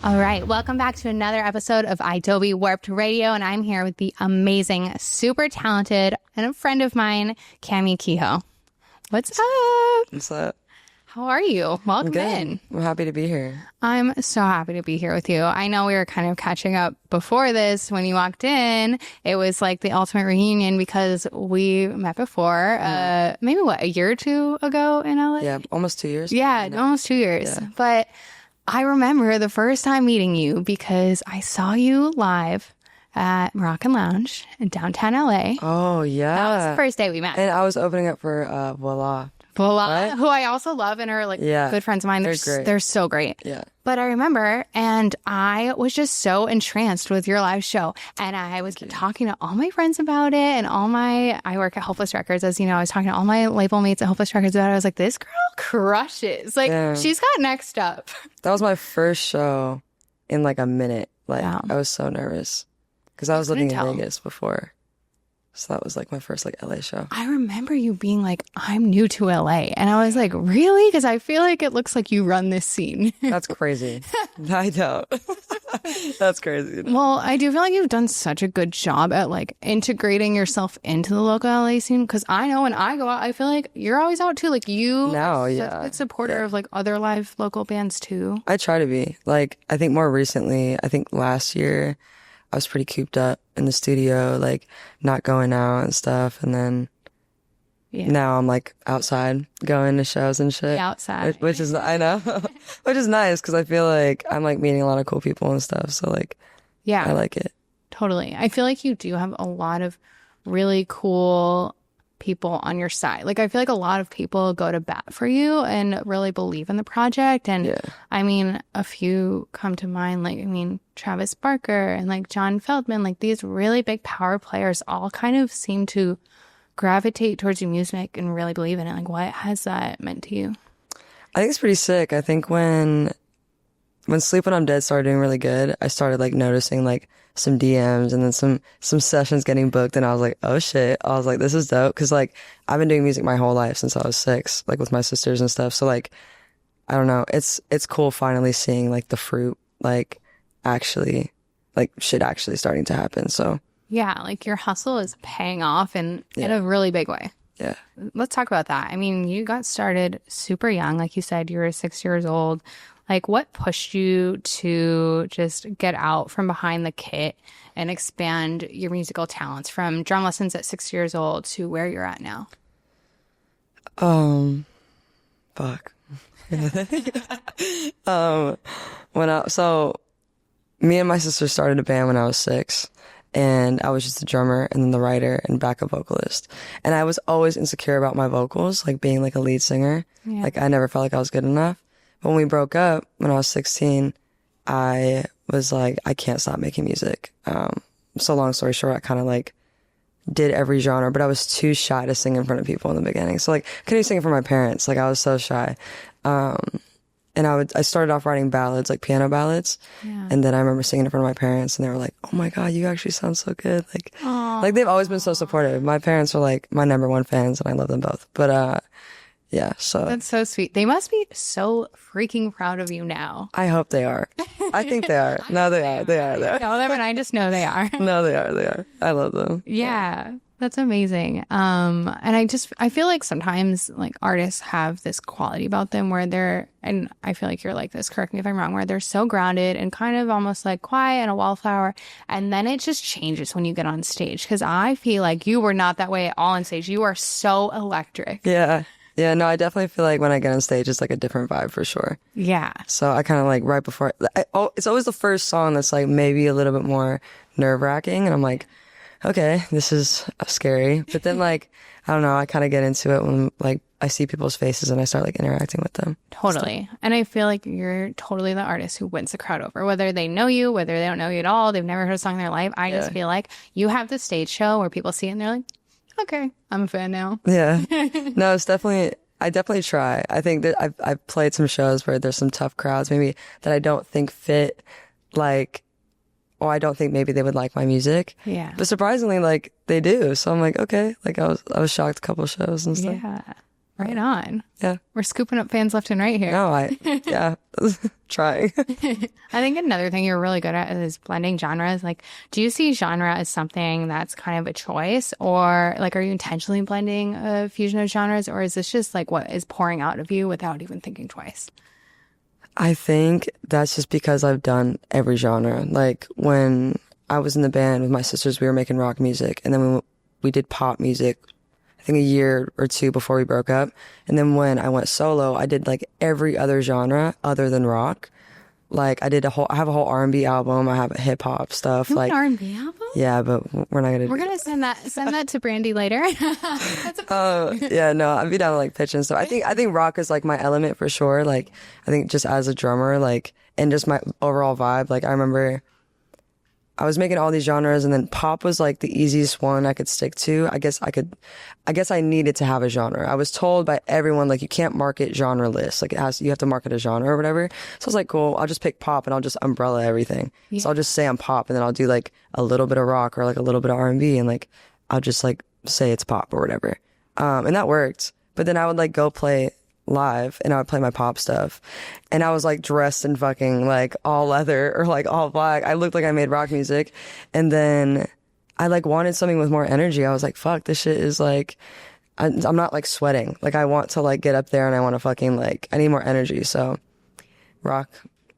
All right, welcome back to another episode of idobi Warped Radio, and I'm here with the amazing, super talented, and a friend of mine, Kehoe. What's up? What's up? How are you? Welcome in. I'm happy to be here. I'm so happy to be here with you. I know we were kind of catching up before this. When you walked in, it was like the ultimate reunion because we met before, maybe a year or two ago in LA? Yeah, almost 2 years. Yeah, almost 2 years. Yeah. But I remember the first time meeting you because I saw you live at Moroccan Lounge in downtown LA. Oh, yeah. That was the first day we met. And I was opening up for Voila. Right? Who I also love and are good friends of mine. They're great. They're so great. Yeah. But I remember, and I was just so entranced with your live show. And I was talking to all my friends about it and I work at Hopeless Records, as you know. I was talking to all my label mates at Hopeless Records about it. I was like, this girl crushes. She's got next up. That was my first show in a minute. I was so nervous because I was living in Vegas before. So that was my first LA show. I remember you being like, I'm new to LA. And I was like, really? Because I feel like it looks like you run this scene. That's crazy. I don't. That's crazy. Well, I do feel like you've done such a good job at integrating yourself into the local LA scene. Because I know when I go out, I feel like you're always out too. You now, such a good supporter of other live local bands too. I try to be. I think more recently, last year, I was pretty cooped up in the studio, not going out and stuff. And then now I'm outside going to shows and shit. Outside. Which is, I know, which is nice because I feel like I'm meeting a lot of cool people and stuff. So I like it. Totally. I feel like you do have a lot of really cool people on your side. I feel like a lot of people go to bat for you and really believe in the project. And I mean, a few come to mind, Travis Barker and John Feldman, these really big power players all kind of seem to gravitate towards your music and really believe in it. What has that meant to you? I think it's pretty sick. I think when Sleep When I'm Dead started doing really good, I started noticing some DMs and then some sessions getting booked, and I was like, oh shit. I was like, this is dope because I've been doing music my whole life since I was 6, with my sisters and stuff. So I don't know, it's cool finally seeing the fruit actually shit actually starting to happen. So yeah, your hustle is paying off in a really big way. Yeah. Let's talk about that. I mean, you got started super young. Like you said, you were 6 years old. What pushed you to just get out from behind the kit and expand your musical talents from drum lessons at 6 years old to where you're at now? Fuck. So me and my sister started a band when I was 6. And I was just a drummer and then the writer and backup vocalist. And I was always insecure about my vocals, being a lead singer. Yeah. I never felt like I was good enough. When we broke up, when I was 16, I was like, I can't stop making music. So long story short, I kind of did every genre, but I was too shy to sing in front of people in the beginning. So couldn't even sing in front of my parents. I was so shy. And I started off writing ballads, piano ballads. Yeah. And then I remember singing in front of my parents and they were like, oh my God, you actually sound so good. They've always been so supportive. My parents are my number one fans and I love them both. But, yeah, so. That's so sweet. They must be so freaking proud of you now. I hope they are. I think they are. No, they are. They are. I know them and I just know they are. No, they are. They are. I love them. Yeah. That's amazing. And I feel like sometimes artists have this quality about them where and I feel like you're like this, correct me if I'm wrong, where they're so grounded and kind of almost quiet and a wallflower. And then it just changes when you get on stage. Cause I feel like you were not that way at all on stage. You are so electric. Yeah. Yeah, no, I definitely feel like when I get on stage, it's a different vibe for sure. Yeah. So I kind of right before, it's always the first song that's maybe a little bit more nerve wracking. And I'm like, okay, this is scary. But then I don't know, I kind of get into it when I see people's faces and I start interacting with them. Totally. And I feel like you're totally the artist who wins the crowd over, whether they know you, whether they don't know you at all, they've never heard a song in their life. I just feel like you have the stage show where people see it and they're like, okay, I'm a fan now. Yeah. No, I definitely try. I think that I've played some shows where there's some tough crowds maybe that I don't think fit or I don't think maybe they would like my music. Yeah. But surprisingly, they do. So I'm okay. I was shocked a couple shows and stuff. Yeah. Right on. Yeah. We're scooping up fans left and right here. No, yeah, trying. I think another thing you're really good at is blending genres. Like, do you see genre as something that's kind of a choice, or like, are you intentionally blending a fusion of genres, or is this just like what is pouring out of you without even thinking twice? I think that's just because I've done every genre. Like when I was in the band with my sisters, we were making rock music, and then we did pop music, I think a year or two before we broke up. And then when I went solo, I did like every other genre other than rock. Like I have a whole R&B album. I have hip hop stuff. Like an R&B album? Yeah, but we're not gonna. We're gonna send that to Brandy later. Yeah, no, I'd be down to like pitch and stuff. I think rock is like my element for sure. Like I think just as a drummer, like, and just my overall vibe. Like I remember I was making all these genres, and then pop was like the easiest one I could stick to. I guess I needed to have a genre. I was told by everyone, like, you can't market genre lists. Like you have to market a genre or whatever. So I was like, cool, I'll just pick pop and I'll just umbrella everything. Yeah. So I'll just say I'm pop, and then I'll do like a little bit of rock or like a little bit of R&B, and like, I'll just like say it's pop or whatever. And that worked. But then I would like go play live and I would play my pop stuff, and I was like dressed in fucking like all leather or like all black. I looked like I made rock music, and then I like wanted something with more energy. I was like, fuck, this shit is like, I'm not like sweating. Like I want to like get up there and I want to fucking like, I need more energy. So rock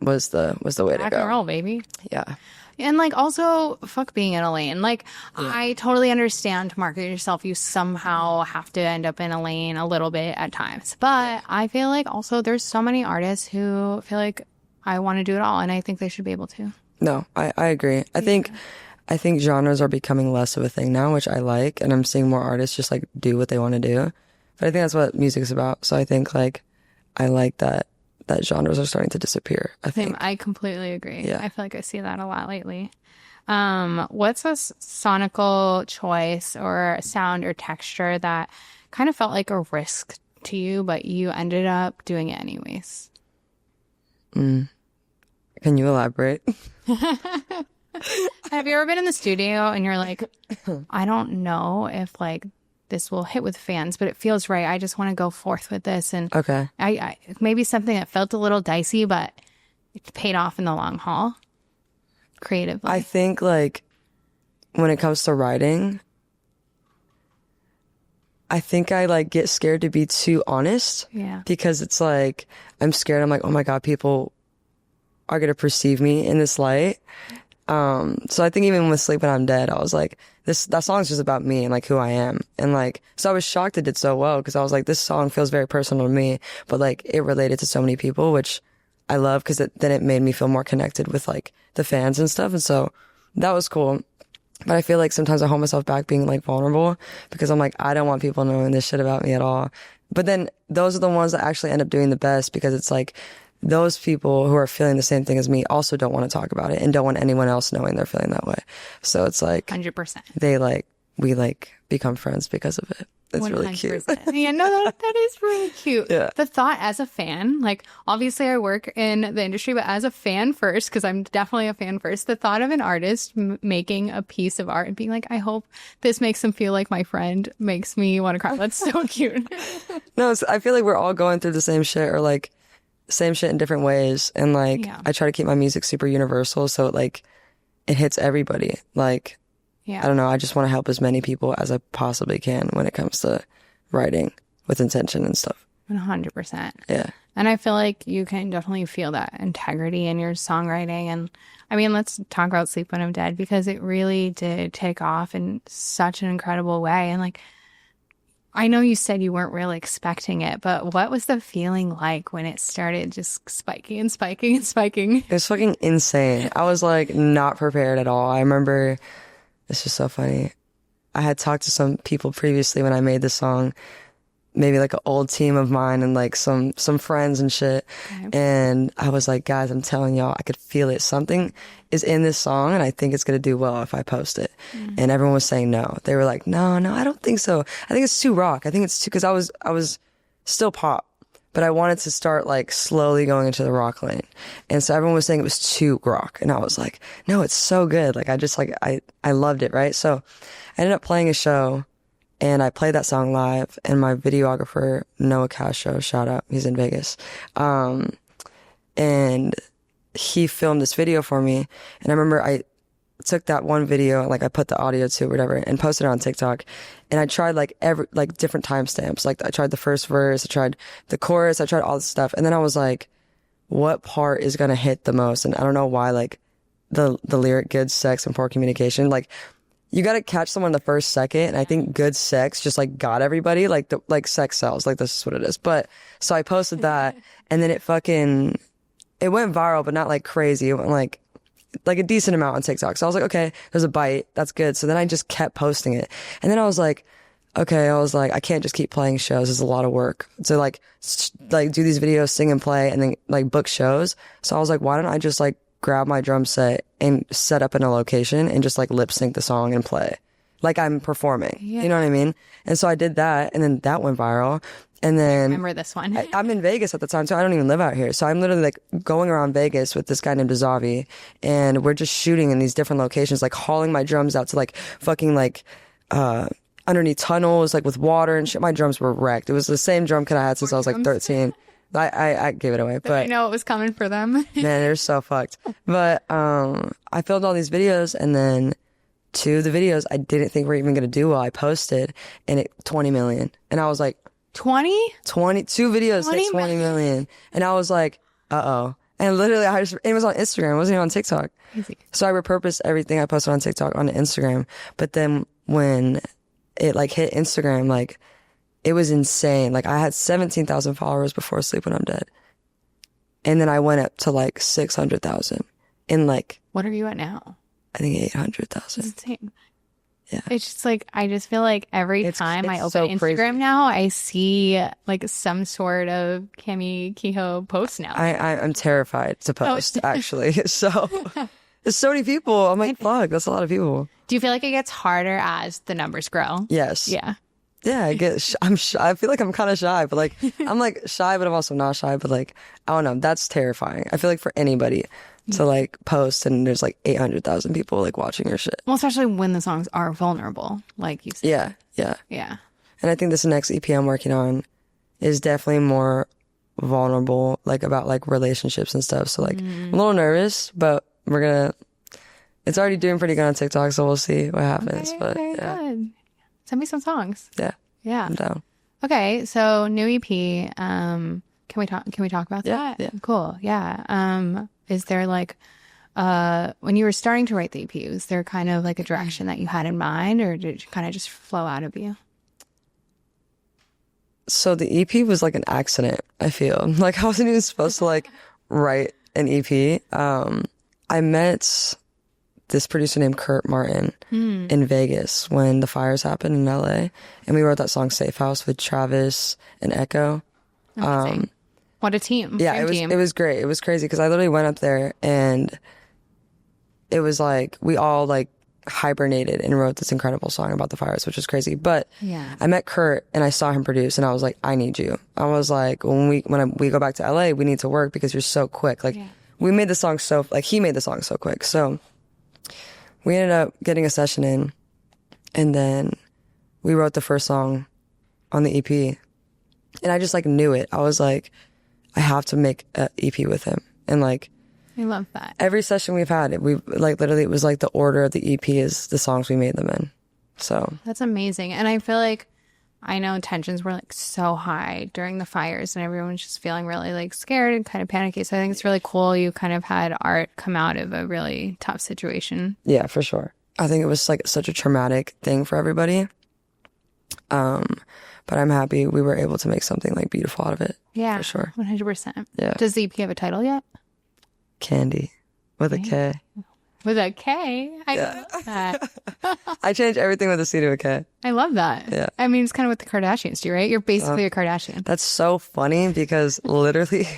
was the way to go. Rock and roll, baby. Yeah. And like also fuck being in a lane. Like yeah. I totally understand to market yourself, you somehow have to end up in a lane a little bit at times. But I feel like also there's so many artists who feel like I want to do it all, and I think they should be able to. No, I agree. I think genres are becoming less of a thing now, which I like, and I'm seeing more artists just like do what they want to do. But I think that's what music's about. So I think like I like that genres are starting to disappear. I completely agree. Yeah. I feel like I see that a lot lately. What's a sonical choice or a sound or texture that kind of felt like a risk to you, but you ended up doing it anyways? Can you elaborate? Have you ever been in the studio and you're like, I don't know if like this will hit with fans, but it feels right. I just want to go forth with this. And okay. I maybe something that felt a little dicey, but it paid off in the long haul creatively. I think like when it comes to writing, I think I like get scared to be too honest. Yeah. Because it's like, I'm scared. I'm like, oh my God, people are going to perceive me in this light. So I think even with Sleep When I'm Dead, I was like, that song's just about me and like who I am. And like, so I was shocked it did so well, because I was like, this song feels very personal to me, but like it related to so many people, which I love, because then it made me feel more connected with like the fans and stuff. And so that was cool. But I feel like sometimes I hold myself back being like vulnerable, because I'm like, I don't want people knowing this shit about me at all. But then those are the ones that actually end up doing the best, because it's like, those people who are feeling the same thing as me also don't want to talk about it and don't want anyone else knowing they're feeling that way. So it's like 100%. We become friends because of it. It's 100%. Really cute. Yeah, no, that is really cute. Yeah. The thought as a fan, like obviously I work in the industry, but as a fan first, because I'm definitely a fan first, the thought of an artist making a piece of art and being like, I hope this makes them feel like my friend, makes me want to cry. That's so cute. No, I feel like we're all going through the same shit, or like same shit in different ways. And like, yeah. I try to keep my music super universal, so it hits everybody. Like, yeah. I don't know, I just want to help as many people as I possibly can when it comes to writing with intention and stuff. 100%. Yeah. And I feel like you can definitely feel that integrity in your songwriting. And I mean, let's talk about Sleep When I'm Dead, because it really did take off in such an incredible way. And like, I know you said you weren't really expecting it, but what was the feeling like when it started just spiking and spiking and spiking? It was fucking insane. I was like not prepared at all. I remember, this is so funny, I had talked to some people previously when I made the song, maybe like an old team of mine and like some friends and shit. Okay. And I was like, guys, I'm telling y'all, I could feel it. Something is in this song and I think it's going to do well if I post it. And everyone was saying no. They were like, no, I don't think so. I think it's too rock. I think it's too, because I was still pop, but I wanted to start like slowly going into the rock lane. And so everyone was saying it was too rock. And I was like, no, it's so good. Like I just like, I loved it. Right. So I ended up playing a show, And I played that song live, and my videographer, Noah Castro, shout out, he's in Vegas. And he filmed this video for me. And I remember I took that one video, like I put the audio to it, whatever, and posted it on TikTok. And I tried like different timestamps. Like I tried the first verse, I tried the chorus, I tried all this stuff. And then I was like, what part is going to hit the most? And I don't know why, like the lyric, good sex and poor communication, like you got to catch someone the first second. And I think good sex just like got everybody, like sex sells, like this is what it is. But so I posted that, and then it went viral, but not like crazy. It went like a decent amount on TikTok. So I was like, okay, there's a bite. That's good. So then I just kept posting it. And then I was like, okay, I can't just keep playing shows. It's a lot of work to like do these videos, sing and play, and then like book shows. So I was like, why don't I just like grab my drum set and set up in a location and just like lip sync the song and play like I'm performing. Yeah. You know what I mean? And so I did that, and then that went viral. And then I remember this one. I'm in Vegas at the time, so I don't even live out here. So I'm literally like going around Vegas with this guy named Dazavi, and we're just shooting in these different locations, like hauling my drums out to like fucking like underneath tunnels, like with water and shit. My drums were wrecked. It was the same drum kit I had since I was like 13. I gave it away, but I know it was coming for them. Man, they're so fucked. But I filmed all these videos, and then two of the videos I didn't think were even gonna do well. I posted, and it 20 million, and I was like, 22 videos hit 20 million. And I was like, uh-oh. And literally, it was on Instagram. It wasn't even on TikTok. Easy. So I repurposed everything I posted on TikTok onto Instagram. But then when it like hit Instagram, like it was insane. Like I had 17,000 followers before Sleep When I'm Dead. And then I went up to like 600,000 in like. What are you at now? I think 800,000. It's insane. Yeah. It's just like, I just feel like every time I open so Instagram crazy. now, I see like some sort of Kehoe post now. I'm terrified to post, actually. So there's so many people. I'm like, fuck, that's a lot of people. Do you feel like it gets harder as the numbers grow? Yes. Yeah. Yeah, I'm shy. I feel like I'm kind of shy, but like, I'm like shy, but I'm also not shy. But like, I don't know. That's terrifying. I feel like for anybody to like post and there's like 800,000 people like watching your shit. Well, especially when the songs are vulnerable, like you said. Yeah. And I think this next EP I'm working on is definitely more vulnerable, like about like relationships and stuff. So like, I'm a little nervous, but it's already doing pretty good on TikTok, so we'll see what happens. Okay, but very good. Send me some songs. Yeah. I'm down. Okay, so new EP. Can we talk about that? Yeah. Cool. Yeah. Is there like when you were starting to write the EP, was there kind of like a direction that you had in mind, or did it kind of just flow out of you? So the EP was like an accident, I feel. Like I wasn't even supposed to like write an EP. I met this producer named Kurt Martin in Vegas when the fires happened in LA, and we wrote that song Safe House with Travis and Echo. What a team. Yeah, it was great. It was crazy because I literally went up there and it was like we all like hibernated and wrote this incredible song about the fires, which was crazy. But I met Kurt and I saw him produce, and I was like, I need you. I was like, when we go back to LA, we need to work because you're so quick. Like we made the song he made the song so quick. So we ended up getting a session in, and then we wrote the first song on the EP. And I just like knew it. I was like, I have to make an EP with him. And like, I love that. Every session we've had, we like literally it was like the order of the EP is the songs we made them in. So that's amazing. And I feel like I know tensions were like so high during the fires, and everyone was just feeling really like scared and kind of panicky. So I think it's really cool you kind of had art come out of a really tough situation. Yeah, for sure. I think it was like such a traumatic thing for everybody. But I'm happy we were able to make something like beautiful out of it. Yeah, for sure. 100%. Yeah. Does the EP have a title yet? Candy with a K. With a K? I love that. I changed everything with a C to a K. I love that. Yeah. I mean, it's kind of what the Kardashians do, right? You're basically a Kardashian. That's so funny because literally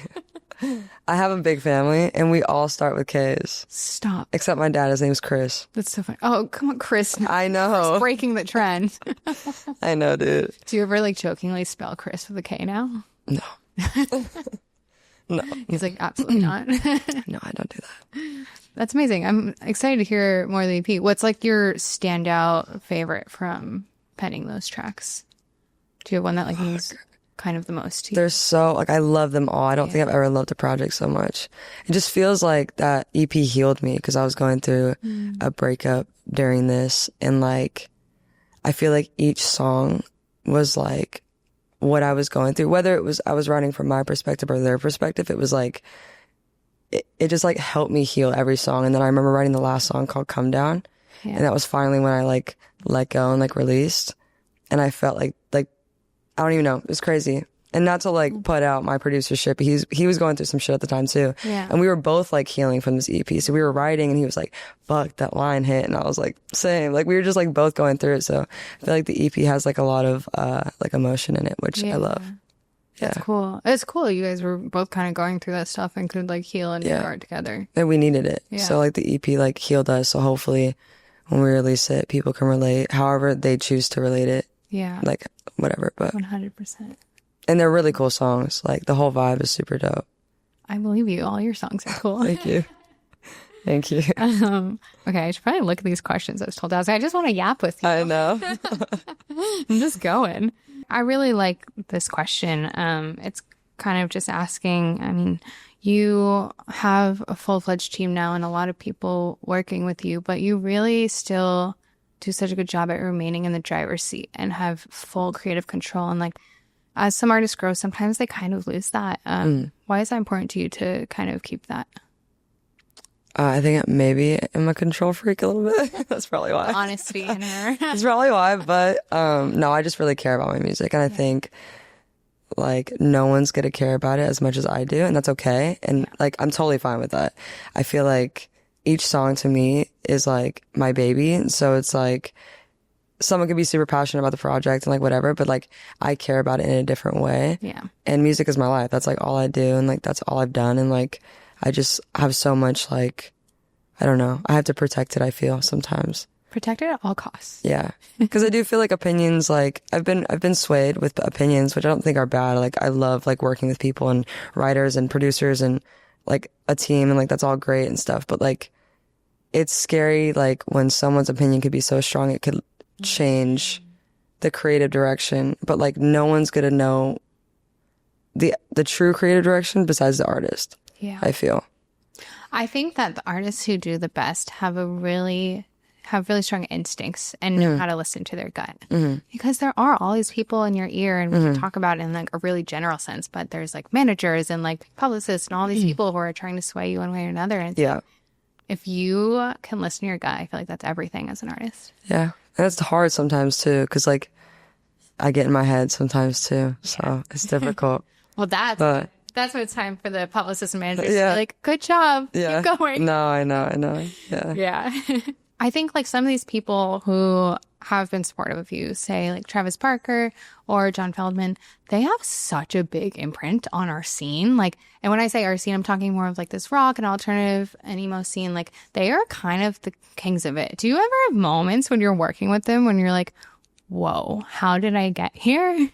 I have a big family and we all start with K's. Stop. Except my dad, his name's Chris. That's so funny. Oh, come on, Chris. I know. Chris breaking the trend. I know, dude. Do you ever like jokingly spell Chris with a K now? No. No. He's like, absolutely not. No, I don't do that. That's amazing. I'm excited to hear more of the EP. What's like your standout favorite from penning those tracks? Do you have one that like means kind of the most to you? They're so, like, I love them all. I don't think I've ever loved a project so much. It just feels like that EP healed me because I was going through a breakup during this. And like, I feel like each song was like what I was going through, whether it was I was writing from my perspective or their perspective. It was like, it just like helped me heal every song. And then I remember writing the last song called Come Down. Yeah. And that was finally when I like let go and like released. And I felt like, I don't even know. It was crazy. And not to like put out my producership. He was going through some shit at the time too. Yeah. And we were both like healing from this EP. So we were writing and he was like, fuck, that line hit. And I was like, same. Like we were just like both going through it. So I feel like the EP has like a lot of like emotion in it, which I love. Yeah. That's cool. It's cool. You guys were both kind of going through that stuff and could like heal and art together. And we needed it. Yeah. So like the EP like healed us. So hopefully when we release it, people can relate however they choose to relate it. Yeah. Like whatever, but 100%. And they're really cool songs. Like the whole vibe is super dope. I believe you. All your songs are cool. Thank you. Thank you. Okay, I should probably look at these questions I was told. I just want to yap with you. I know. I'm just going. I really like this question. It's kind of just asking, I mean, you have a full-fledged team now and a lot of people working with you, but you really still do such a good job at remaining in the driver's seat and have full creative control. And like, as some artists grow, sometimes they kind of lose that. Why is that important to you to kind of keep that? I think maybe I'm a control freak a little bit. That's probably why. Honesty in her. That's probably why. But no, I just really care about my music. And I think like no one's going to care about it as much as I do. And that's okay. And like I'm totally fine with that. I feel like each song to me is like my baby. And so it's like someone could be super passionate about the project and like whatever, but like I care about it in a different way. Yeah. And music is my life. That's like all I do. And like that's all I've done. And like I just have so much like, I don't know. I have to protect it, I feel sometimes. Protect it at all costs. Yeah. Because I do feel like opinions, like I've been swayed with opinions, which I don't think are bad. Like I love like working with people and writers and producers and like a team and like that's all great and stuff. But like it's scary like when someone's opinion could be so strong it could change the creative direction. But like no one's gonna know the true creative direction besides the artist. Yeah. I feel. I think that the artists who do the best have really strong instincts and know how to listen to their gut. Because there are all these people in your ear and we can talk about it in like a really general sense, but there's like managers and like publicists and all these people who are trying to sway you one way or another. And if you can listen to your gut, I feel like that's everything as an artist. Yeah. And it's hard sometimes too, because like I get in my head sometimes too. So it's difficult. Well, that's when it's time for the publicist and managers to be like, good job. Yeah. Keep going. No, I know. Yeah. Yeah. I think like some of these people who have been supportive of you, say like Travis Barker or John Feldman, they have such a big imprint on our scene. Like, and when I say our scene, I'm talking more of like this rock and alternative and emo scene. Like they are kind of the kings of it. Do you ever have moments when you're working with them when you're like, whoa, how did I get here?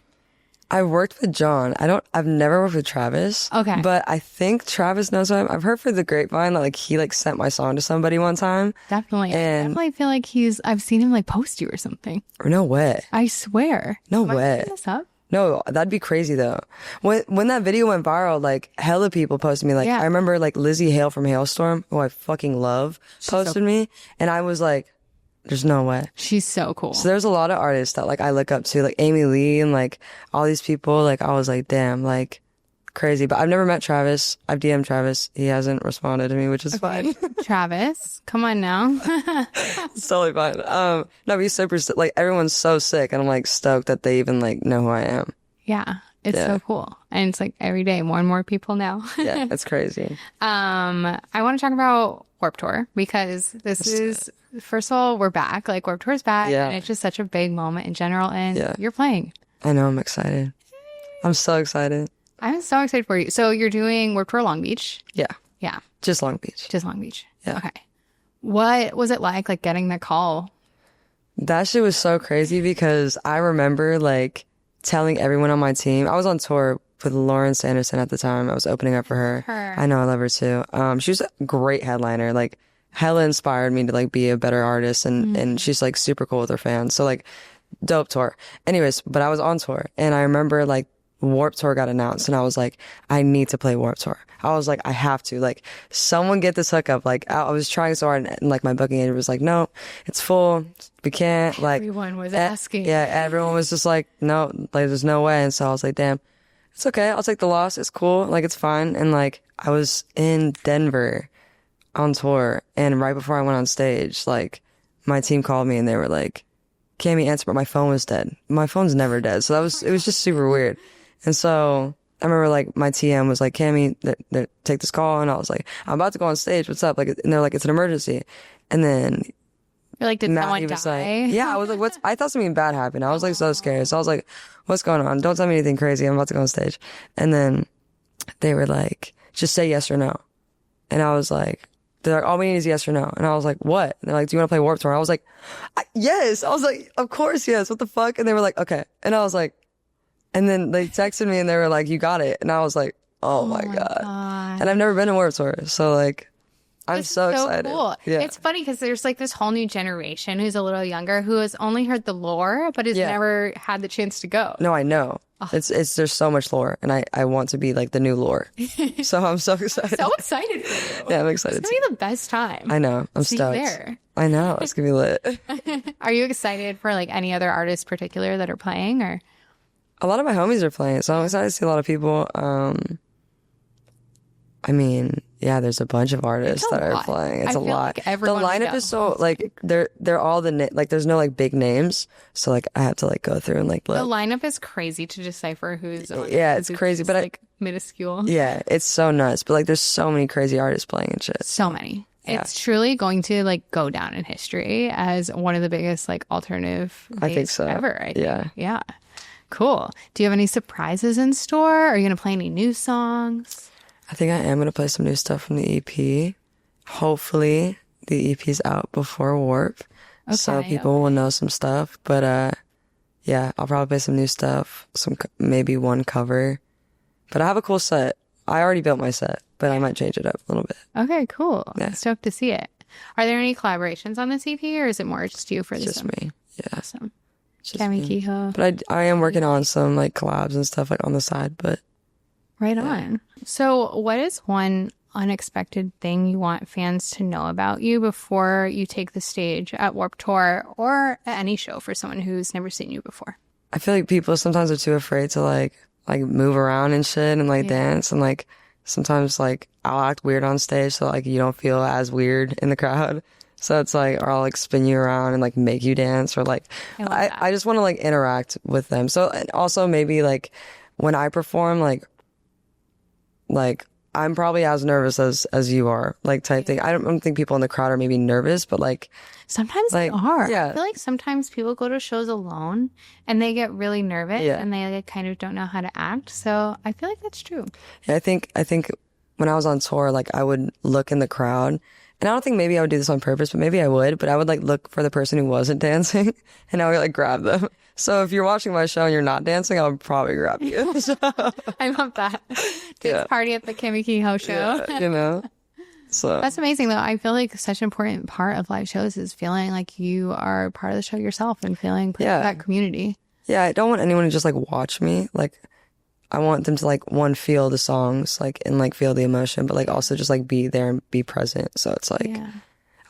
I worked with John. I've never worked with Travis. Okay. But I think Travis knows what I've heard for the grapevine that like he like sent my song to somebody one time. Definitely. And I definitely feel like I've seen him like post you or something. No way. I swear. No way. Am I making this up? No, that'd be crazy though. When that video went viral, like hella people posted me. Like I remember like Lizzie Hale from Hailstorm, who I fucking love, posted me. And I was like, there's no way. She's so cool. So there's a lot of artists that like I look up to, like Amy Lee and like all these people. Like I was like, damn, like crazy. But I've never met Travis. I've DM'd Travis. He hasn't responded to me, which is fine. Travis, come on now. It's totally fine. No, he's super like everyone's so sick, and I'm like stoked that they even like know who I am. Yeah, it's so cool, and it's like every day more and more people now. Yeah, it's crazy. I want to talk about Warped Tour because this is. First of all, we're back. Like, Warped Tour's back. Yeah. And it's just such a big moment in general. And you're playing. I know. I'm excited. I'm so excited. I'm so excited for you. So you're doing Warped Tour Long Beach? Yeah. Yeah. Just Long Beach. Just Long Beach. Yeah. Okay. What was it like getting the call? That shit was so crazy because I remember, like, telling everyone on my team. I was on tour with Lauren Sanderson at the time. I was opening up for her. I know. I love her, too. She was a great headliner. Like, hella inspired me to like be a better artist and she's like super cool with her fans. So like dope tour. Anyways, but I was on tour, and I remember like Warped Tour got announced, and I was like, I need to play Warped Tour. I was like, I have to, like, someone get this hookup. Like, I was trying so hard, and like my booking agent was like, no, it's full, we can't. Like, everyone was asking. Yeah, everyone was just like, no, like there's no way. And so I was like, damn, it's okay, I'll take the loss. It's cool, like it's fine. And like I was in Denver on tour, and right before I went on stage, like my team called me and they were like, Cammy, answer, but my phone was dead. My phone's never dead. So it was just super weird. And so I remember like my TM was like, Cammy, take this call. And I was like, I'm about to go on stage. What's up? Like, and they're like, it's an emergency. And then you're like, did someone was die? Like, yeah, I was like, I thought something bad happened. I was like so scared. So I was like, what's going on? Don't tell me anything crazy. I'm about to go on stage. And then they were like, just say yes or no. And I was like, they're like, all we need is yes or no. And I was like, what? And they're like, do you want to play Warped Tour? I was like, yes. I was like, of course, yes. What the fuck? And they were like, okay. And I was like, and then they texted me and they were like, you got it. And I was like, oh my God. And I've never been to Warped Tour. So like, I'm so excited. Cool. Yeah. It's funny because there's like this whole new generation who's a little younger who has only heard the lore, but has never had the chance to go. No, I know. Oh. It's there's so much lore, and I want to be like the new lore. So I'm so excited. I'm so excited for you. Yeah, I'm excited. It's gonna be the best time. I know. I'm stoked. There. I know. It's gonna be lit. Are you excited for like any other artists particular that are playing, or? A lot of my homies are playing, so I'm excited to see a lot of people. I mean, yeah, there's a bunch of artists that are playing. It's a lot. Like the lineup is so like they're all like there's no like big names, so like I have to like go through and like look. The lineup is crazy to decipher who's on. Yeah, it's crazy, but like minuscule. Yeah, it's so nuts. But like, there's so many crazy artists playing and shit. So many. Yeah. It's truly going to like go down in history as one of the biggest like alternative I think so. ever. I think. Yeah. Yeah. Cool. Do you have any surprises in store? Are you going to play any new songs? I think I am going to play some new stuff from the EP. Hopefully the EP's out before Warp. Okay, so people will know some stuff. But yeah, I'll probably play some new stuff. Maybe one cover. But I have a cool set. I already built my set, but I might change it up a little bit. Okay, cool. Yeah. Stoked to see it. Are there any collaborations on this EP, or is it more just you for this? Just me. Yeah. Awesome. Kehoe. But I am working on some like collabs and stuff like on the side, but right on. So what is one unexpected thing you want fans to know about you before you take the stage at Warped Tour or at any show for someone who's never seen you before? I feel like people sometimes are too afraid to like move around and shit and like dance, and like sometimes like I'll act weird on stage so like you don't feel as weird in the crowd. So it's like, or I'll like spin you around and like make you dance, or like I just want to like interact with them. So, and also maybe like when I perform, like I'm probably as nervous as you are, like type thing. I don't think people in the crowd are maybe nervous, but like sometimes they are. Yeah. I feel like sometimes people go to shows alone and they get really nervous and they like kind of don't know how to act. So I feel like that's true. Yeah, I think when I was on tour, like I would look in the crowd. And I don't think maybe I would do this on purpose, but maybe I would. But I would like look for the person who wasn't dancing, and I would like grab them. So if you're watching my show and you're not dancing, I would probably grab you. So. I love that. Dance party at the Kehoe show. Yeah, you know. So that's amazing, though. I feel like such an important part of live shows is feeling like you are part of the show yourself and feeling part of that community. Yeah, I don't want anyone to just like watch me. Like, I want them to like feel the songs, like, and like feel the emotion, but like also just like be there and be present. So it's like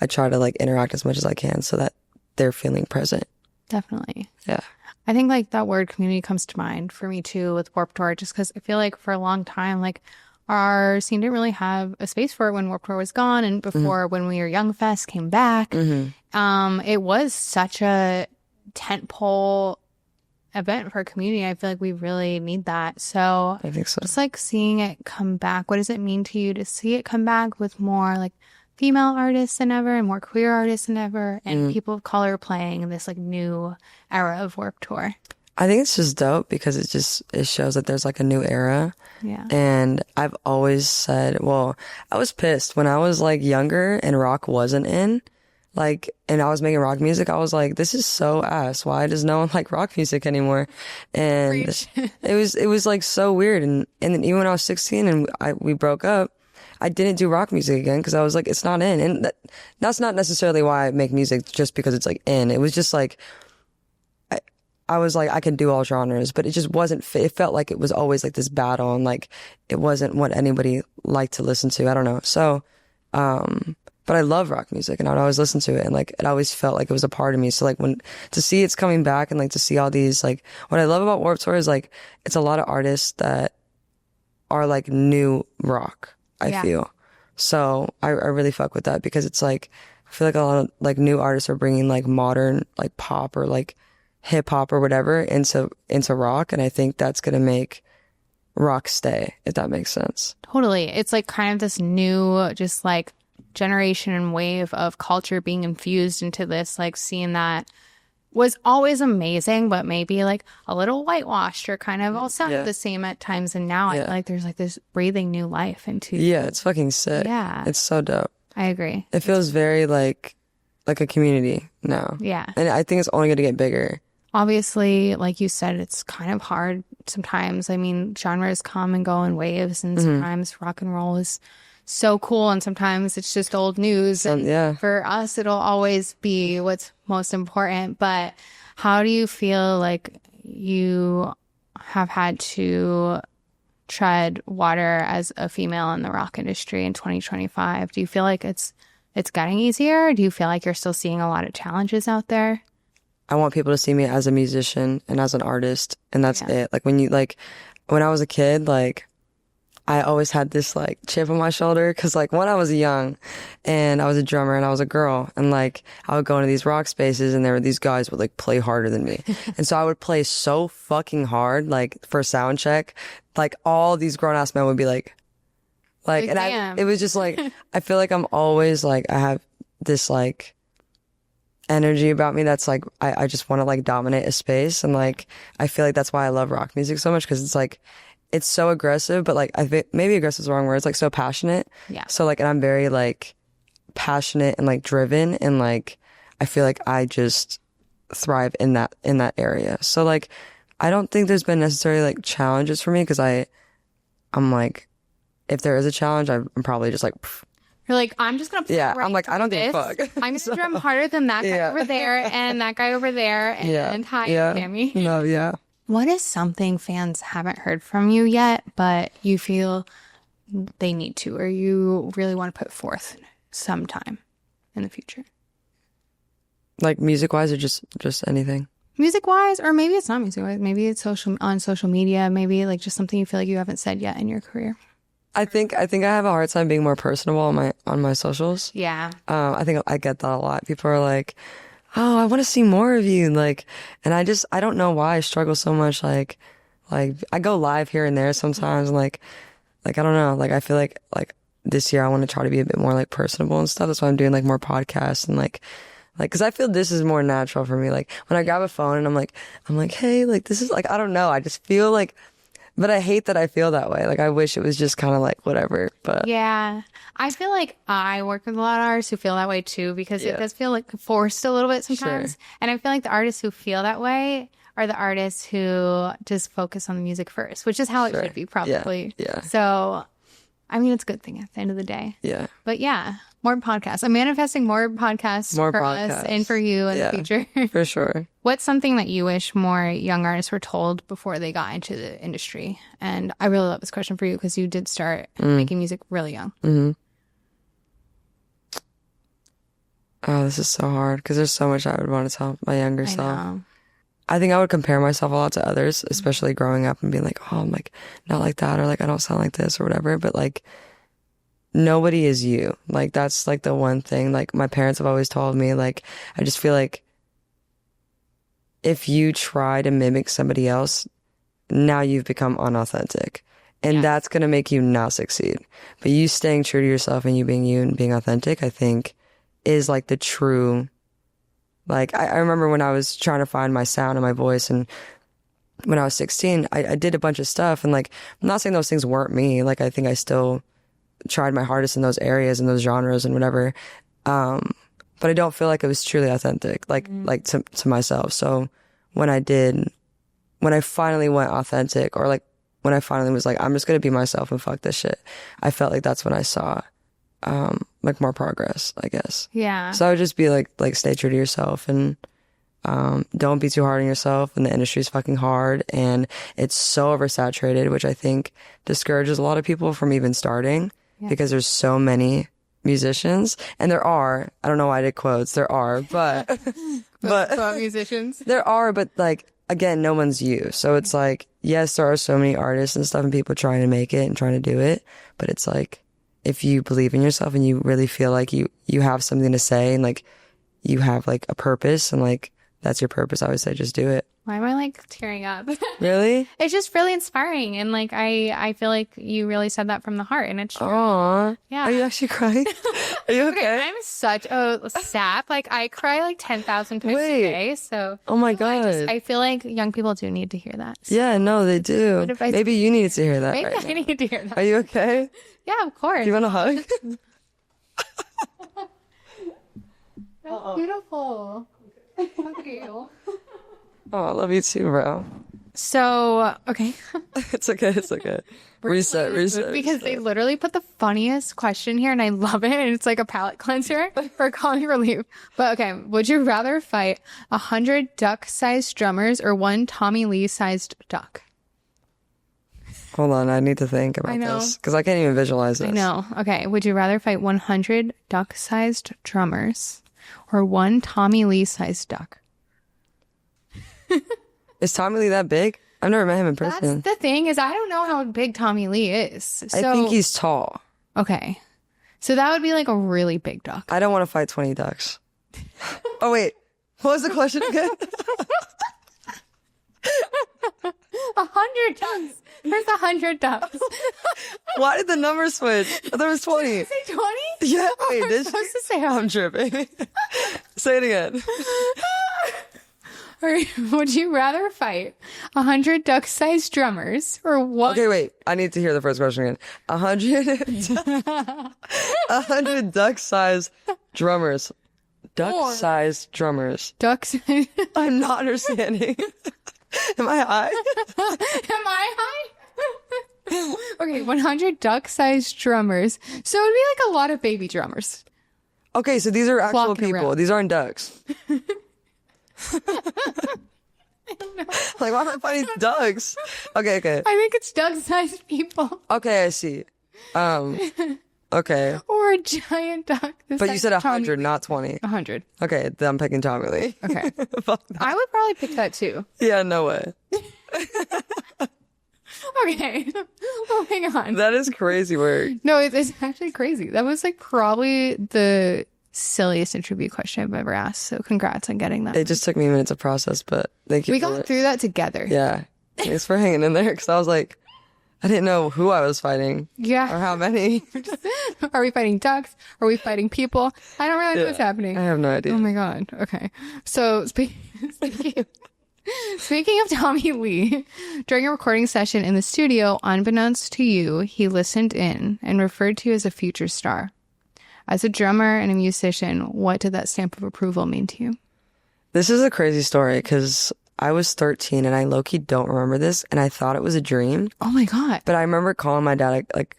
I try to like interact as much as I can so that they're feeling present. Definitely. Yeah. I think like that word community comes to mind for me too with Warped Tour, just because I feel like for a long time, like our scene didn't really have a space for it when Warped Tour was gone, and before when We Were Young Fest came back. It was such a tentpole event for a community. I feel like we really need that. So I think so. Just like seeing it come back, what does it mean to you to see it come back with more like female artists than ever and more queer artists than ever and people of color playing in this like new era of Warped Tour? I think it's just dope because it shows that there's like a new era. Yeah. And I've always said, well, I was pissed when I was like younger and rock wasn't in. Like, and I was making rock music, I was like, this is so ass. Why does no one like rock music anymore? And it was like so weird. And then even when I was 16 and we broke up, I didn't do rock music again because I was like, it's not in. And that's not necessarily why I make music, just because it's like in. It was just like, I was like, I can do all genres, but it just wasn't it felt like it was always like this battle, and like it wasn't what anybody liked to listen to. I don't know. So, but I love rock music, and I would always listen to it, and like it always felt like it was a part of me. So like when to see it's coming back, and like to see all these, like what I love about Warped Tour is like it's a lot of artists that are like new rock, I feel. So I really fuck with that, because it's like I feel like a lot of like new artists are bringing like modern like pop or like hip hop or whatever into rock, and I think that's gonna make rock stay, if that makes sense. Totally. It's like kind of this new, just like generation and wave of culture being infused into this, like seeing that was always amazing, but maybe like a little whitewashed or kind of all sounded the same at times. And now I feel like there's like this breathing new life into. Yeah, it's fucking sick. Yeah. It's so dope. I agree. It feels very like a community now. Yeah. And I think it's only going to get bigger. Obviously, like you said, it's kind of hard sometimes. I mean, genres come and go in waves, and sometimes rock and roll is so cool, and sometimes it's just old news. And for us, it'll always be what's most important. But how do you feel like you have had to tread water as a female in the rock industry in 2025? Do you feel like it's getting easier? Do you feel like you're still seeing a lot of challenges out there? I want people to see me as a musician and as an artist, and that's it. Like when I was a kid, like I always had this like chip on my shoulder, because like when I was young and I was a drummer and I was a girl, and like I would go into these rock spaces and there were these guys would like play harder than me. And so I would play so fucking hard, like for sound check, like all these grown ass men would be like, and it was just like, I feel like I'm always like, I have this like energy about me that's like, I just want to like dominate a space. And like, I feel like that's why I love rock music so much, because it's like, it's so aggressive, but like, maybe aggressive is the wrong word. It's like so passionate. Yeah. So like, and I'm very like passionate and like driven, and like, I feel like I just thrive in that area. So like, I don't think there's been necessarily like challenges for me, because I'm like, if there is a challenge, I'm probably just like, pff. You're like, I'm just going to I'm like, I don't give a fuck. I'm going to drum harder than that guy over there and that guy over there. And hi, Sammy. No, yeah. What is something fans haven't heard from you yet, but you feel they need to, or you really want to put forth sometime in the future? Like music-wise, or just anything? Music-wise, or maybe it's not music-wise. Maybe it's on social media. Maybe like just something you feel like you haven't said yet in your career. I think I have a hard time being more personable on my socials. Yeah. I think I get that a lot. People are like, "Oh, I want to see more of you." Like, and I don't know why I struggle so much. Like I go live here and there sometimes, and like I don't know. Like I feel like this year I want to try to be a bit more like personable and stuff. That's why I'm doing like more podcasts and like, cause I feel this is more natural for me. Like when I grab a phone and I'm like, hey, like this is like, I don't know. I just feel like, but I hate that I feel that way. Like I wish it was just kind of like whatever, but. Yeah. I feel like I work with a lot of artists who feel that way too, because it does feel like forced a little bit sometimes. Sure. And I feel like the artists who feel that way are the artists who just focus on the music first, which is how it should be probably. Yeah. So, I mean, it's a good thing at the end of the day. Yeah. But yeah, more podcasts. I'm manifesting more podcasts for us and for you in the future. For sure. What's something that you wish more young artists were told before they got into the industry? And I really love this question for you, because you did start making music really young. Mm-hmm. Oh, this is so hard, because there's so much I would want to tell my younger self. I think I would compare myself a lot to others, especially growing up and being like, oh, I'm like not like that, or like I don't sound like this or whatever. But like, nobody is you. Like that's like the one thing like my parents have always told me. Like I just feel like if you try to mimic somebody else, now you've become unauthentic, and that's going to make you not succeed. But you staying true to yourself and you and being authentic, I think is like the true. Like, I remember when I was trying to find my sound and my voice, and when I was 16, I did a bunch of stuff, and like, I'm not saying those things weren't me. Like, I think I still tried my hardest in those areas and those genres and whatever. But I don't feel like it was truly authentic, like to myself. So when I finally went authentic, or like when I finally was like, I'm just going to be myself and fuck this shit, I felt like that's when I saw like more progress, I guess. Yeah. So I would just be like stay true to yourself and don't be too hard on yourself, and the industry's fucking hard and it's so oversaturated, which I think discourages a lot of people from even starting because there's so many musicians, and there are, I don't know why I did quotes, there are, but musicians, there are, but like, again, no one's you. So it's like, yes, there are so many artists and stuff and people trying to make it and trying to do it, but it's like, if you believe in yourself and you really feel like you have something to say and like you have like a purpose and like that's your purpose, I would say just do it. Why am I like tearing up? Really? It's just really inspiring, and like I feel like you really said that from the heart, and it's true. Aww. Yeah. Are you actually crying? Are you okay? I'm such a sap. Like I cry like 10,000 times a day. So oh my god, I feel like young people do need to hear that. So. Yeah, no, they do. Maybe you needed to hear that. Maybe right I need to hear that. Are you okay? Yeah, of course. Do you want a hug? That's beautiful. Thank you. Oh, I love you too, bro. So, okay. It's okay. It's okay. Reset. Because they literally put the funniest question here, and I love it. And it's like a palate cleanser for comic relief. But okay, would you rather fight 100 duck-sized drummers or one Tommy Lee-sized duck? Hold on, I need to think about this because I can't even visualize this. I know. Okay, would you rather fight 100 duck-sized drummers or one Tommy Lee-sized duck? Is Tommy Lee that big? I've never met him in person. That's the thing, is I don't know how big Tommy Lee is. So, I think he's tall. Okay. So that would be like a really big duck. I don't want to fight 20 ducks. Oh, wait. What was the question again? 100 ducks. There's 100 ducks. Why did the number switch? There was 20. Did you say 20? Yeah, wait. I'm supposed to say I'm tripping. Say it again. Or would you rather fight 100 duck-sized drummers or one? Okay, wait. I need to hear the first question again. 100 duck-sized drummers. Duck-sized drummers. Duck-sized. I'm not understanding. Am I high? Am I high? Okay, 100 duck-sized drummers. So it would be like a lot of baby drummers. Okay, so these are actual Flocking people. around. These aren't ducks. I don't know. Like, why am I fighting ducks? Okay. I think it's duck-sized people. Okay, I see. Okay. Or a giant duck. But you said 100, not 20. 100. Okay, then I'm picking Tommy Lee. Okay. Fuck that. I would probably pick that too. Yeah, no way. Okay. Well, hang on. That is crazy work. No, it's actually crazy. That was like probably the silliest interview question I've ever asked. So congrats on getting that. It just took me a minute to process, but thank you. We got through that together. Yeah. Thanks for hanging in there because I was like, I didn't know who I was fighting. Yeah. Or how many. Are we fighting ducks? Are we fighting people? I don't really know what's happening. I have no idea. Oh my God. Okay. So speaking of Tommy Lee, during a recording session in the studio, unbeknownst to you, he listened in and referred to you as a future star. As a drummer and a musician, what did that stamp of approval mean to you? This is a crazy story because I was 13 and I low-key don't remember this and I thought it was a dream. Oh my God. But I remember calling my dad like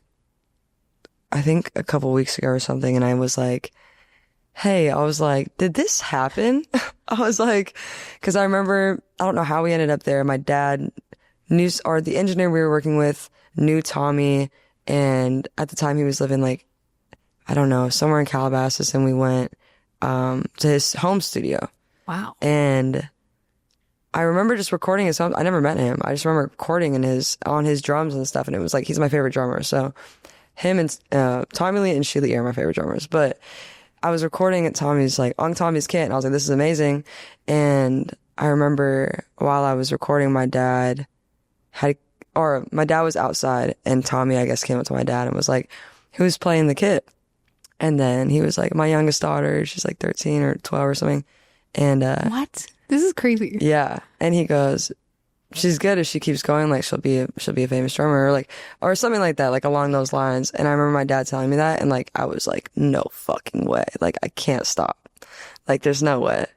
I think a couple weeks ago or something, and I was like, hey, I was like, did this happen? I was like, because I remember, I don't know how we ended up there. My dad knew, or the engineer we were working with knew Tommy, and at the time he was living like, I don't know, somewhere in Calabasas, and we went to his home studio. Wow. And I remember just recording his song. I never met him. I just remember recording on his drums and stuff, and it was like, he's my favorite drummer. So him and Tommy Lee and Sheila E. are my favorite drummers. But I was recording at Tommy's, like, on Tommy's kit, and I was like, this is amazing. And I remember while I was recording, my dad was outside, and Tommy, I guess, came up to my dad and was like, who's playing the kit? And then he was like, my youngest daughter, she's like 13 or 12 or something. And what? This is crazy. Yeah. And he goes, she's good if she keeps going, like she'll be a famous drummer, or something like that, like along those lines. And I remember my dad telling me that, and like I was like, no fucking way. Like I can't stop. Like there's no way.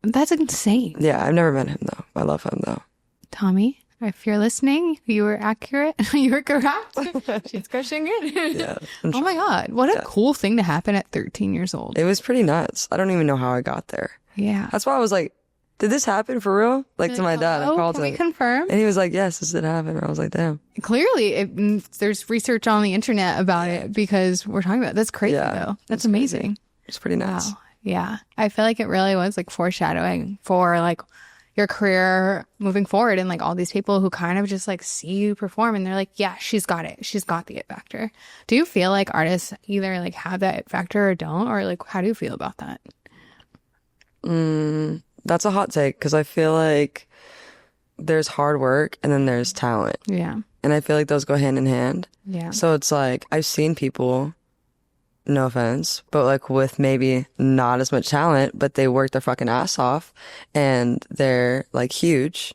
That's insane. Yeah, I've never met him though. I love him though. Tommy, if you're listening, you were accurate. You were correct. She's crushing it. Yeah. Oh my God. What a cool thing to happen at 13 years old. It was pretty nuts. I don't even know how I got there. Yeah. That's why I was like, did this happen for real? Like, to my dad, I called can him. we confirm? And he was like, yes, this did happen. I was like, damn. Clearly, there's research on the internet about it because we're talking about it. That's crazy, though. That's amazing. Crazy. It's pretty nuts. Wow. Yeah. I feel like it really was like foreshadowing for like your career moving forward, and like all these people who kind of just like see you perform and they're like, yeah, she's got it. She's got the it factor. Do you feel like artists either like have that it factor or don't? Or like, how do you feel about that? That's a hot take because I feel like there's hard work and then there's talent. Yeah. And I feel like those go hand in hand. Yeah. So it's like, I've seen people, no offense, but like with maybe not as much talent, but they work their fucking ass off and they're like huge.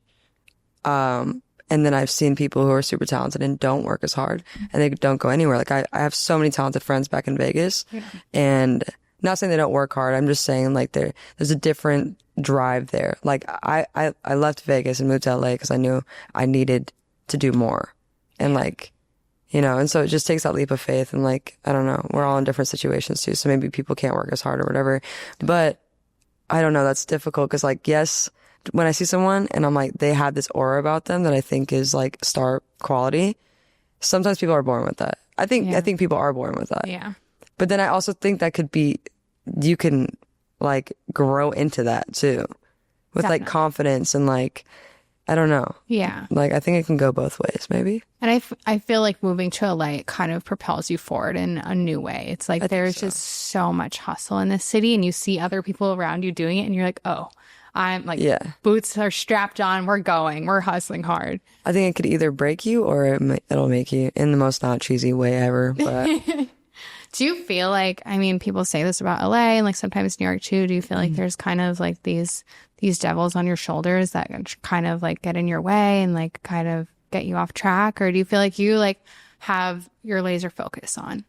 And then I've seen people who are super talented and don't work as hard and they don't go anywhere. Like I have so many talented friends back in Vegas, and not saying they don't work hard. I'm just saying like there's a different drive there. Like I left Vegas and moved to LA because I knew I needed to do more. And like, you know, and so it just takes that leap of faith. And like, I don't know, we're all in different situations too. So maybe people can't work as hard or whatever, but I don't know. That's difficult. Cause like, yes, when I see someone and I'm like, they have this aura about them that I think is like star quality. Sometimes people are born with that. I think people are born with that. Yeah. But then I also think that could be, you can like grow into that too with Definitely. like confidence and like, I don't know. Yeah. Like, I think it can go both ways, maybe. And I feel like moving to LA kind of propels you forward in a new way. It's like there's just so much hustle in this city, and you see other people around you doing it, and you're like, oh, I'm like, boots are strapped on, we're going, we're hustling hard. I think it could either break you or it'll make you, in the most not cheesy way ever. But do you feel like, I mean, people say this about LA and like sometimes New York too. Do you feel like there's kind of like these devils on your shoulders that kind of like get in your way and like kind of get you off track? Or do you feel like you like have your laser focus on?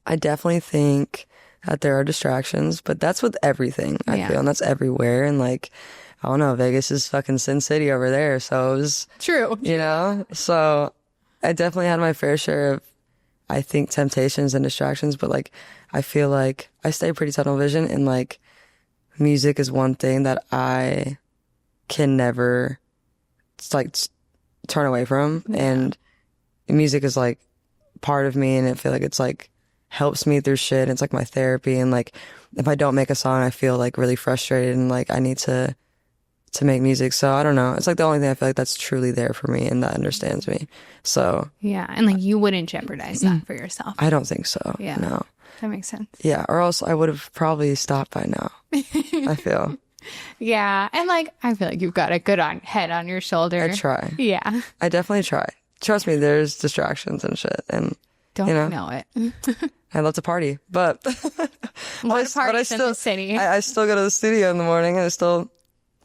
I definitely think that there are distractions, but that's with everything, I feel, and that's everywhere. And like, I don't know, Vegas is fucking Sin City over there. So it was true, you know? So I definitely had my fair share of, I think, temptations and distractions, but like, I feel like I stay pretty tunnel vision, and like, music is one thing that I can never like turn away from. And music is like part of me, and I feel like it's like helps me through shit. It's like my therapy. And like, if I don't make a song, I feel like really frustrated and like I need to make music. So I don't know. It's like the only thing I feel like that's truly there for me and that understands me. So yeah. And like, you wouldn't jeopardize that for yourself. I don't think so. Yeah. No. That makes sense. Yeah. Or else I would have probably stopped by now. I feel. Yeah. And like, I feel like you've got a good head on your shoulder. I try. Yeah. I definitely try. Trust me, there's distractions and shit. And don't know it. I love to party, but what parties in the city? I still go to the studio in the morning, and I still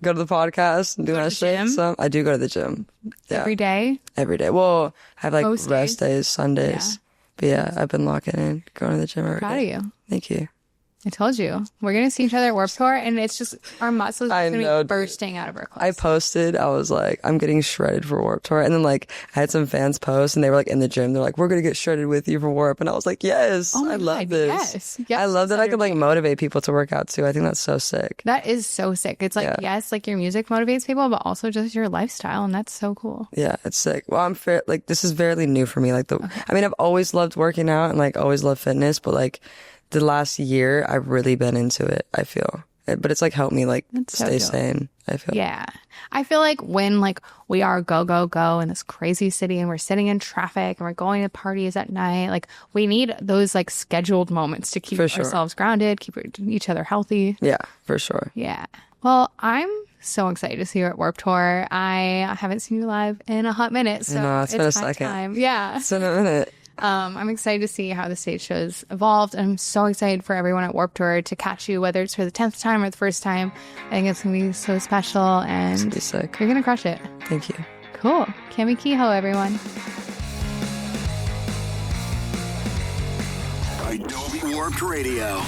go to the podcast and do my shit. Gym? So I do go to the gym. Yeah. Every day? Every day. Well, I have like Most rest days? days, Sundays. Yeah. But yeah, I've been locking in, going to the gym every Proud day. of you. Thank you. I told you. We're going to see each other at Warped Tour, and it's just, our muscles are going to be bursting out of our clothes. I posted, I was like, I'm getting shredded for Warped Tour. And then like, I had some fans post, and they were like in the gym. They're like, we're going to get shredded with you for Warp. And I was like, yes, I love this. Yes. I love that I can like motivate people to work out too. I think that's so sick. That is so sick. It's like, yes, like your music motivates people, but also just your lifestyle. And that's so cool. Yeah, it's sick. Well, I'm fair. Like, this is fairly new for me. Like, I mean, I've always loved working out and like always loved fitness, but like, the last year, I've really been into it, I feel. But it's like helped me like stay sane, I feel. Yeah. I feel like when like we are go, go, go in this crazy city and we're sitting in traffic and we're going to parties at night, like we need those like scheduled moments to keep ourselves grounded, keep each other healthy. Yeah, for sure. Yeah. Well, I'm so excited to see you at Warped Tour. I haven't seen you live in a hot minute, so it's been a second. time. Yeah. It's been a minute. I'm excited to see how the stage shows evolved. I'm so excited for everyone at Warped Tour to catch you, whether it's for the 10th time or the first time. I think it's going to be so special, and gonna be sick. You're going to crush it. Thank you. Cool. Cami Kehoe, everyone. Idobi Warped Radio.